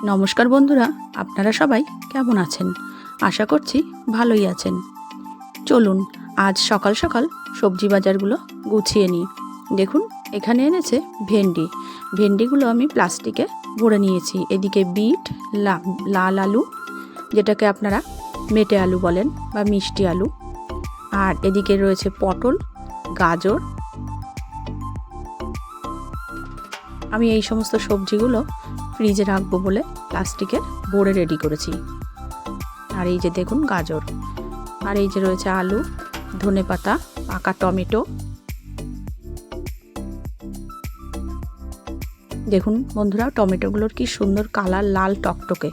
নমস্কার বন্ধুরা, আপনারা সবাই কেমন আছেন? আশা করছি ভালোই আছেন। চলুন আজ সকাল সকাল সবজি বাজারগুলো গুছিয়ে নিই। দেখুন এখানে এনেছে ভেন্ডি। ভেন্ডিগুলো আমি প্লাস্টিকে ভরে নিয়েছি। এদিকে বিট, লাল আলু, যেটাকে আপনারা মেটে আলু বলেন বা মিষ্টি আলু, আর এদিকে রয়েছে পটল, গাজর। আমি এই সমস্ত সবজিগুলো ফ্রিজে রাখবো বলে প্লাস্টিকে ভরে রেডি করেছি। আর এই যে দেখুন গাজর, আর এই যে রয়েছে আলু, ধনেপাতা, পাকা টমেটো। দেখুন বন্ধুরা, টমেটোগুলোর কি সুন্দর কালার, লাল টকটকে,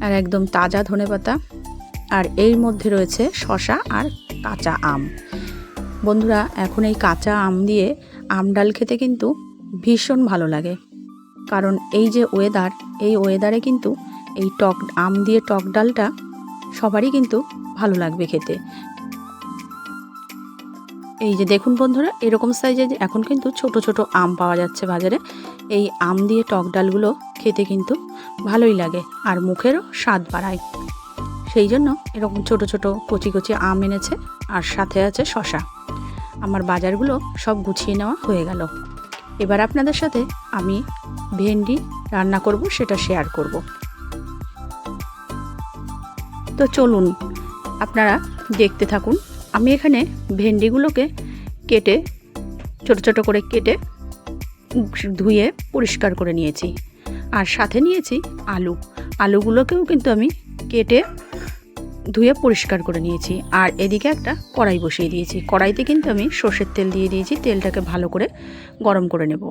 আর একদম তাজা ধনেপাতা। আর এর মধ্যে রয়েছে শসা আর কাঁচা আম। বন্ধুরা, এখন এই কাঁচা আম দিয়ে আম ডাল খেতে কিন্তু ভীষণ ভালো লাগে। কারণ এই যে ওয়েদার, এই ওয়েদারে কিন্তু এই টক আম দিয়ে টক ডালটা সবারই কিন্তু ভালো লাগবে খেতে। এই যে দেখুন বন্ধুরা, এরকম সাইজের এখন কিন্তু ছোট ছোট আম পাওয়া যাচ্ছে বাজারে। এই আম দিয়ে টক ডালগুলো খেতে কিন্তু ভালোই লাগে আর মুখেরও স্বাদ বাড়ায়। সেই জন্য এরকম ছোট ছোট কচি কচি আম এনেছে, আর সাথে আছে শসা। আমার বাজারগুলো সব গুছিয়ে নেওয়া হয়ে গেল। এবার আপনাদের সাথে আমি ভেন্ডি রান্না করব, সেটা শেয়ার করব। তো চলুন আপনারা দেখতে থাকুন। আমি এখানে ভেন্ডিগুলোকে কেটে ছোট ছোট করে কেটে ধুয়ে পরিষ্কার করে নিয়েছি। আর সাথে নিয়েছি আলুগুলোকেও কিন্তু আমি কেটে ধুয়ে পরিষ্কার করে নিয়েছি। আর এদিকে একটা কড়াই বসিয়ে দিয়েছি। কড়াইতে কিন্তু আমি সর্ষের তেল দিয়ে দিয়েছি। তেলটাকে ভালো করে গরম করে নেব।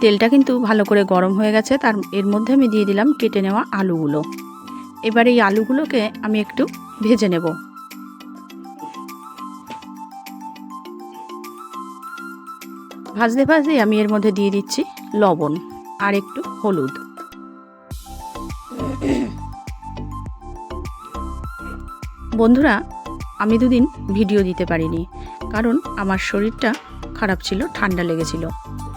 তেলটা কিন্তু ভালো করে গরম হয়ে গেছে। এর মধ্যে আমি দিয়ে দিলাম কেটে নেওয়া আলুগুলো। এবার এই আলুগুলোকে আমি একটু ভেজে নেব। ভাজতে ভাজতে আমি এর মধ্যে দিয়ে দিচ্ছি লবণ আর একটু হলুদ। বন্ধুরা, আমি দুদিন ভিডিও দিতে পারিনি, কারণ আমার শরীরটা খারাপ ছিল, ঠান্ডা লেগেছিল।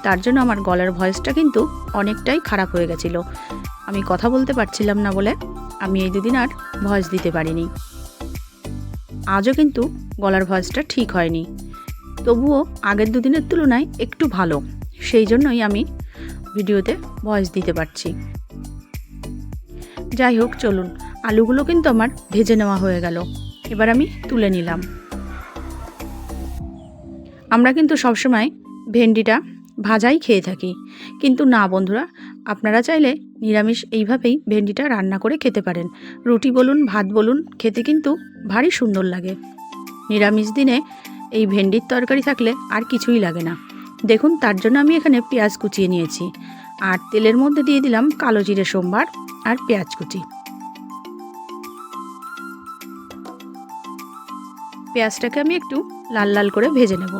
তার জন্য আমার গলার ভয়েসটা কিন্তু অনেকটাই খারাপ হয়ে গেছিলো। আমি কথা বলতে পারছিলাম না বলে আমি এই দুদিন আর ভয়েস দিতে পারিনি। আজও কিন্তু গলার ভয়েসটা ঠিক হয়নি, তবুও আগের দুদিনের তুলনায় একটু ভালো। সেই জন্যই আমি ভিডিওতে ভয়েস দিতে পারছি। যাই হোক, চলুন, আলুগুলো কিন্তু আমার ভেজে নেওয়া হয়ে গেল। এবার আমি তুলে নিলাম। আমরা কিন্তু সবসময় ভেন্ডিটা ভাজাই খেয়ে থাকি, কিন্তু না বন্ধুরা, আপনারা চাইলে নিরামিষ এইভাবেই ভেন্ডিটা রান্না করে খেতে পারেন। রুটি বলুন, ভাত বলুন, খেতে কিন্তু ভারী সুন্দর লাগে। নিরামিষ দিনে এই ভেন্ডির তরকারি থাকলে আর কিছুই লাগে না। দেখুন, তার জন্য আমি এখানে পেঁয়াজ কুচিয়ে নিয়েছি, আর তেলের মধ্যে দিয়ে দিলাম কালো জিরে সোমবার আর পেঁয়াজ কুচি। পেঁয়াজটাকে আমি একটু লাল লাল করে ভেজে নেব।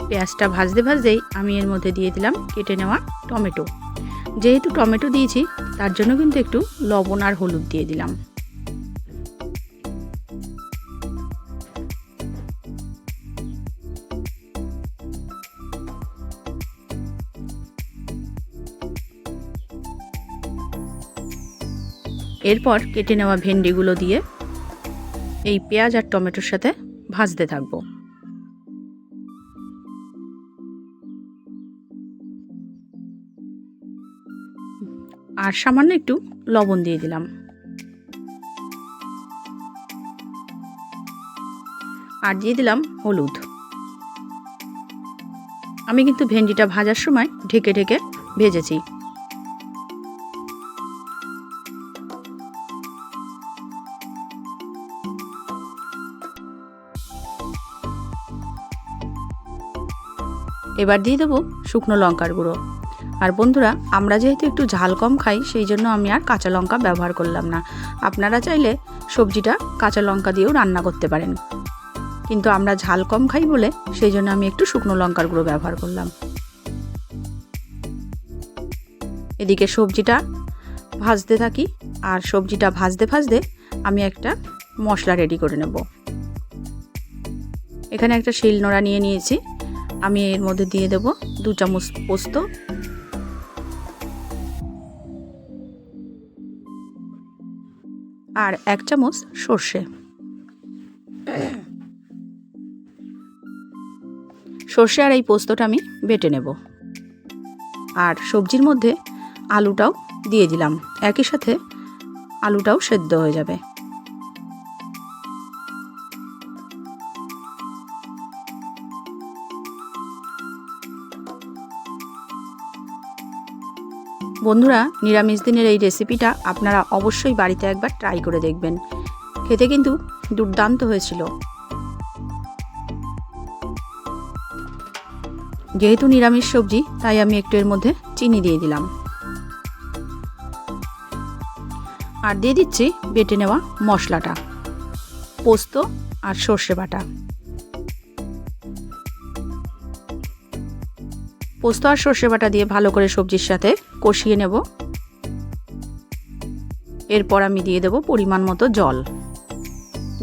পেঁয়াজটা ভাজতে ভাজতেই আমি এর মধ্যে দিয়ে দিলাম কেটে নেওয়া টমেটো। যেহেতু টমেটো দিয়েছি, তার জন্য কিন্তু একটু লবণ আর হলুদ দিয়ে দিলাম। এরপর কেটে নেওয়া ভেন্ডিগুলো দিয়ে এই পেঁয়াজ আর টমেটোর সাথে ভাজতে থাকবো। আর সামান্য একটু লবণ দিয়ে দিলাম। আর দিয়ে দিলাম হলুদ। আমি কিন্তু ভেন্ডিটা ভাজার সময় ঢেকে ঢেকে ভেজেছি। এবার দিয়ে দেবো শুকনো লঙ্কার গুঁড়ো। আর বন্ধুরা, আমরা যেহেতু একটু ঝাল কম খাই, সেই জন্য আমি আর কাঁচা লঙ্কা ব্যবহার করলাম না। আপনারা চাইলে সবজিটা কাঁচা লঙ্কা দিয়েও রান্না করতে পারেন, কিন্তু আমরা ঝাল কম খাই বলে সেই জন্য আমি একটু শুকনো লঙ্কার গুঁড়ো ব্যবহার করলাম। এদিকে সবজিটা ভাজতে থাকি, আর সবজিটা ভাজতে ভাজতে আমি একটা মশলা রেডি করে নেব। এখানে একটা শিলনোড়া নিয়ে নিয়েছি, আমি এর মধ্যে দিয়ে দেব 2 চামচ পোস্ত, আর 1 চামচ সর্ষে। সর্ষে আর এই পোস্তটা আমি বেটে নেব। আর সবজির মধ্যে আলুটাও দিয়ে দিলাম, একই সাথে আলুটাও সেদ্ধ হয়ে যাবে। বন্ধুরা, নিরামিষ দিনের এই রেসিপিটা আপনারা অবশ্যই বাড়িতে একবার ট্রাই করে দেখবেন, খেতে কিন্তু দুর্দান্ত হয়েছিল। যেহেতু নিরামিষ সবজি, তাই আমি একটু এর মধ্যে চিনি দিয়ে দিলাম, আর দিয়ে দিচ্ছি বেটে নেওয়া মশলাটা, পোস্ত আর সর্ষে বাটা। পোস্ত আর সর্ষে বাটা দিয়ে ভালো করে সবজির সাথে কষিয়ে নেব। এরপর আমি দিয়ে দেব পরিমাণ মতো জল।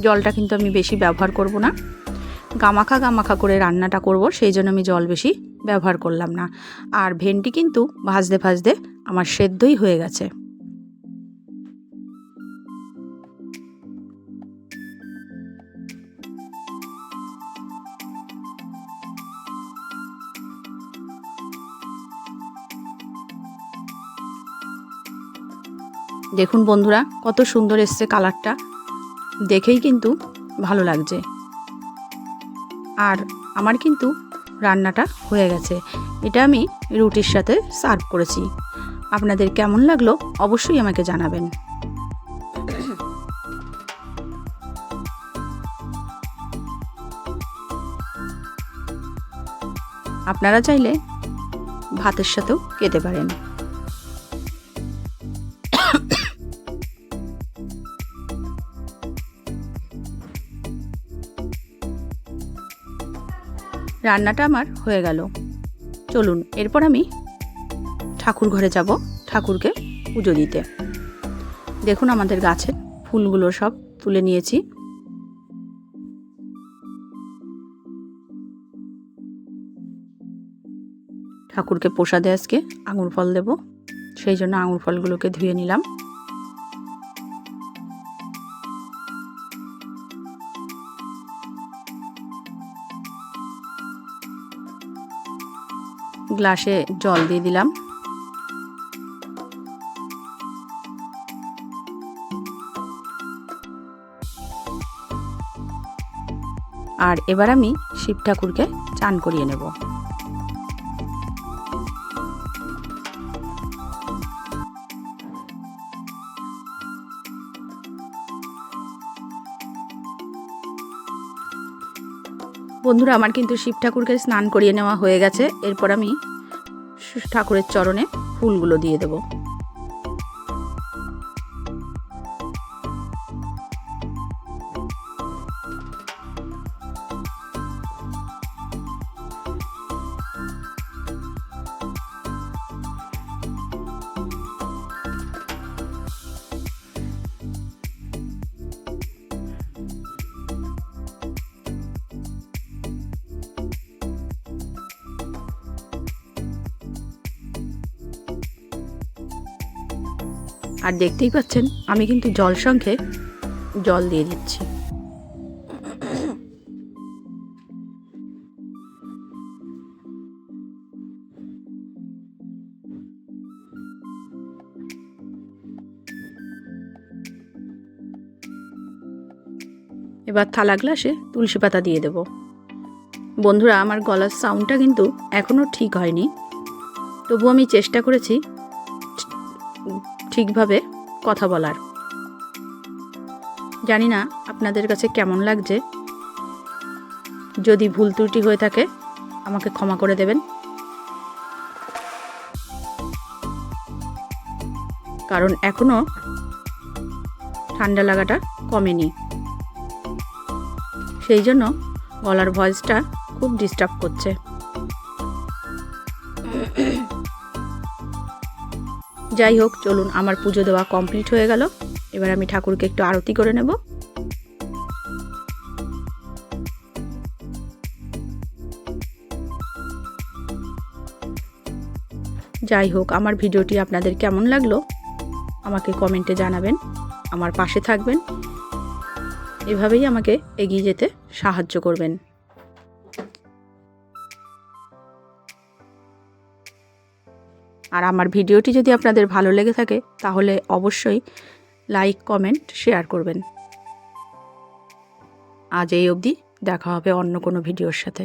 জলটা কিন্তু আমি বেশি ব্যবহার করব না, গামাখা গামাখা করে রান্নাটা করব, সেই জন্য আমি জল বেশি ব্যবহার করলাম না। আর ভেন্ডি কিন্তু ভাজতে ভাজতে আমার সেদ্ধই হয়ে গেছে। দেখুন বন্ধুরা, কত সুন্দর এসছে কালারটা, দেখেই কিন্তু ভালো লাগছে। আর আমার কিন্তু রান্নাটা হয়ে গেছে। এটা আমি রুটির সাথে সার্ভ করেছি। আপনাদের কেমন লাগলো অবশ্যই আমাকে জানাবেন। আপনারা চাইলে ভাতের সাথেও খেতে পারেন। রান্নাটা আমার হয়ে গেল। চলুন এরপর আমি ঠাকুর ঘরে যাব ঠাকুরকে পুজো দিতে। দেখুন আমাদের গাছের ফুলগুলো সব তুলে নিয়েছি। ঠাকুরকে প্রসাদে আজকে আঙুর ফল দেব, সেই জন্য আঙুর ফলগুলোকে ধুয়ে নিলাম। গ্লাসে জল দিয়ে দিলাম। আর এবার আমি শিব ঠাকুরকে চান করিয়ে নেব। বন্ধুরা, আমার কিন্তু শিব ঠাকুরকে স্নান করিয়ে নেওয়া হয়ে গেছে। এরপর আমি ঠাকুরের চরণে ফুলগুলো দিয়ে দেব। আর দেখতেই পাচ্ছেন আমি কিন্তু জল সংখ্যে জল দিয়ে দিচ্ছি। এবার থালা গ্লাসে তুলসী পাতা দিয়ে দেব। বন্ধুরা, আমার গলার সাউন্ডটা কিন্তু এখনও ঠিক হয়নি, তবু আমি চেষ্টা করেছি ঠিকভাবে কথা বলার। জানি না আপনাদের কাছে কেমন লাগছে, যদি ভুল ত্রুটি হয়ে থাকে আমাকে ক্ষমা করে দেবেন, কারণ এখনও ঠান্ডা লাগাটা কমেনি, সেই জন্য গলার ভয়েসটা খুব ডিস্টার্ব করছে। যাই হোক, চলুন, আমার পুজো দেওয়া কমপ্লিট হয়ে গেল। এবার আমি ঠাকুরকে একটু আরতি করে নেব। যাই হোক, আমার ভিডিওটি আপনাদের কেমন লাগলো আমাকে কমেন্টে জানাবেন, আমার পাশে থাকবেন, এভাবেই আমাকে এগিয়ে যেতে সাহায্য করবেন। আর আমার ভিডিওটি যদি আপনাদের ভালো লেগে থাকে তাহলে অবশ্যই লাইক, কমেন্ট, শেয়ার করবেন। আজ এই অবধি, দেখা হবে অন্য কোনো ভিডিওর সাথে।